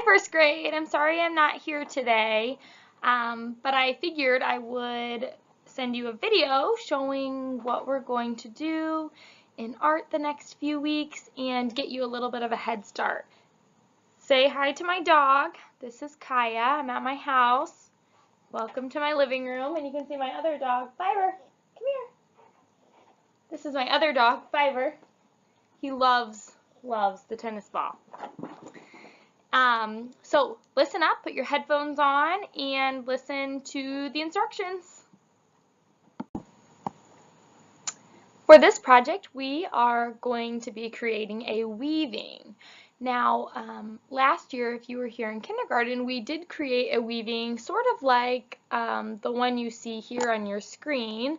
Hi, first grade. I'm sorry I'm not here today, but I figured I would send you a video showing what we're going to do in art the next few weeks and get you a little bit of a head start. Say hi to my dog. This is Kaya. I'm at my house. Welcome to my living room, and you can see my other dog, Fiverr. Come here. This is my other dog, Fiverr. He loves the tennis ball. So listen up, put your headphones on, and listen to the instructions. For this project, we are going to be creating a weaving. Now, last year, if you were here in kindergarten, we did create a weaving sort of like the one you see here on your screen,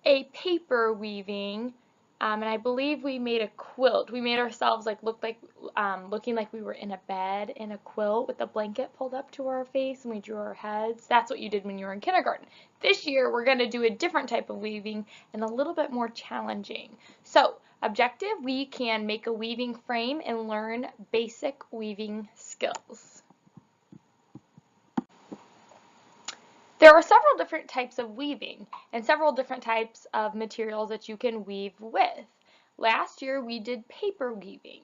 a paper weaving. And I believe we made a quilt. We made ourselves looking like we were in a bed in a quilt with a blanket pulled up to our face, and we drew our heads. That's what you did when you were in kindergarten. This year we're going to do a different type of weaving and a little bit more challenging. So, objective, we can make a weaving frame and learn basic weaving skills. There are several different types of weaving and several different types of materials that you can weave with. Last year we did paper weaving.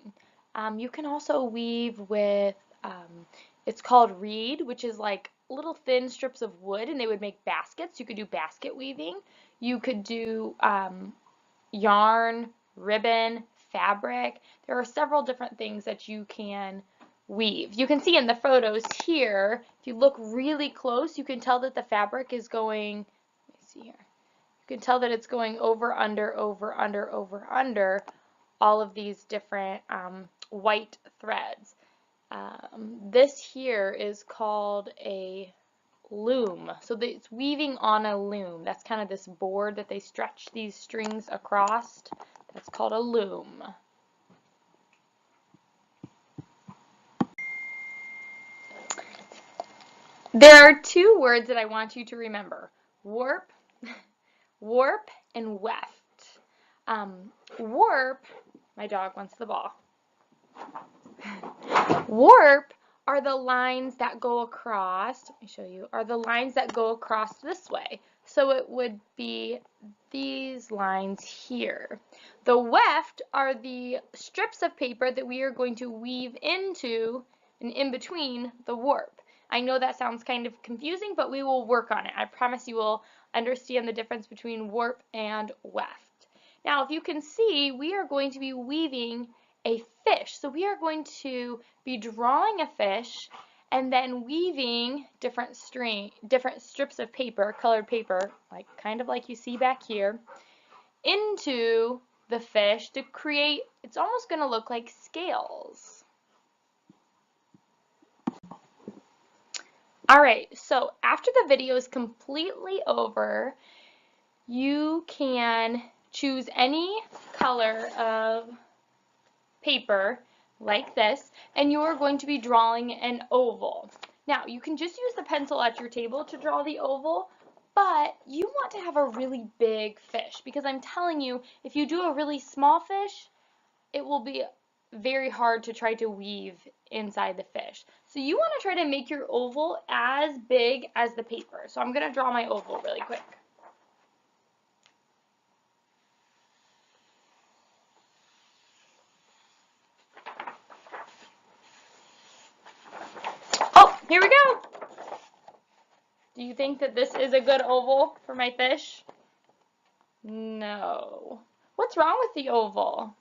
You can also weave with, it's called reed, which is like little thin strips of wood, and they would make baskets. You could do basket weaving. You could do yarn, ribbon, fabric. There are several different things that you can weave. You can see in the photos here, if you look really close, you can tell that the fabric is going, let me see here, you can tell that it's going over, under, over, under, over, under all of these different white threads. This here is called a loom. So it's weaving on a loom. That's kind of this board that they stretch these strings across. That's called a loom. There are two words that I want you to remember. Warp, warp, and weft. Warp, my dog wants the ball. Warp are the lines that go across, let me show you, are the lines that go across this way. So it would be these lines here. The weft are the strips of paper that we are going to weave into and in between the warp. I know that sounds kind of confusing, but we will work on it. I promise you will understand the difference between warp and weft. Now, if you can see, we are going to be weaving a fish. So we are going to be drawing a fish and then weaving different strips of paper, colored paper, kind of like you see back here, into the fish to create, it's almost going to look like scales. Alright, so after the video is completely over, you can choose any color of paper like this, and you are going to be drawing an oval. Now, you can just use the pencil at your table to draw the oval, but you want to have a really big fish, because I'm telling you, if you do a really small fish, it will be very hard to try to weave inside the fish. So you want to try to make your oval as big as the paper. So I'm going to draw my oval really quick. Oh, here we go. Do you think that this is a good oval for my fish? No. What's wrong with the oval?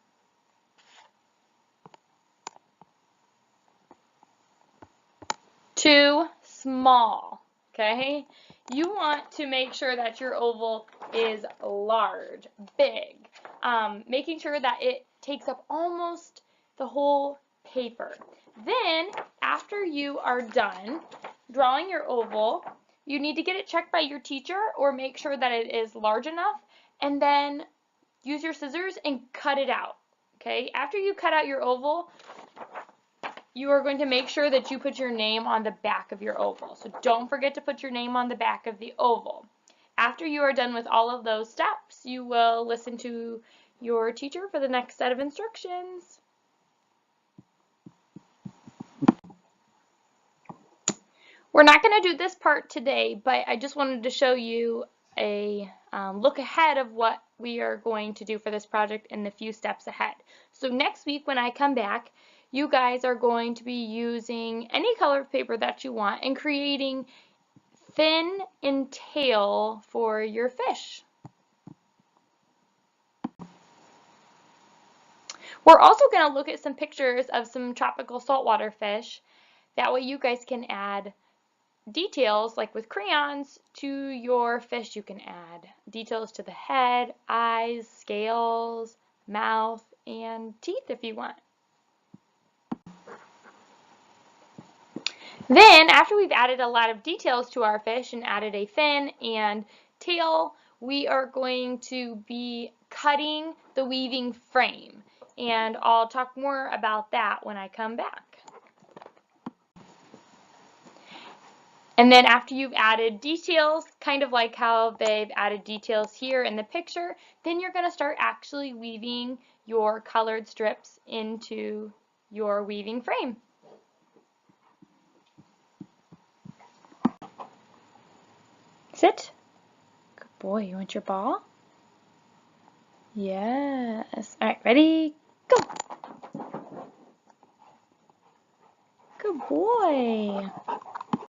Too small, okay? You want to make sure that your oval is large, big, making sure that it takes up almost the whole paper. Then, after you are done drawing your oval, you need to get it checked by your teacher or make sure that it is large enough, and then use your scissors and cut it out, okay? After you cut out your oval, you are going to make sure that you put your name on the back of your oval. So don't forget to put your name on the back of the oval. After you are done with all of those steps, you will listen to your teacher for the next set of instructions. We're not going to do this part today, but I just wanted to show you a look ahead of what we are going to do for this project in the few steps ahead. So next week when I come back, you guys are going to be using any color paper that you want and creating fin and tail for your fish. We're also going to look at some pictures of some tropical saltwater fish. That way you guys can add details, like with crayons, to your fish. You can add details to the head, eyes, scales, mouth, and teeth if you want. Then, after we've added a lot of details to our fish and added a fin and tail, we are going to be cutting the weaving frame. And I'll talk more about that when I come back. And then after you've added details, kind of like how they've added details here in the picture, then you're going to start actually weaving your colored strips into your weaving frame. Sit. Good boy. You want your ball? Yes. All right, ready? Go. Good boy.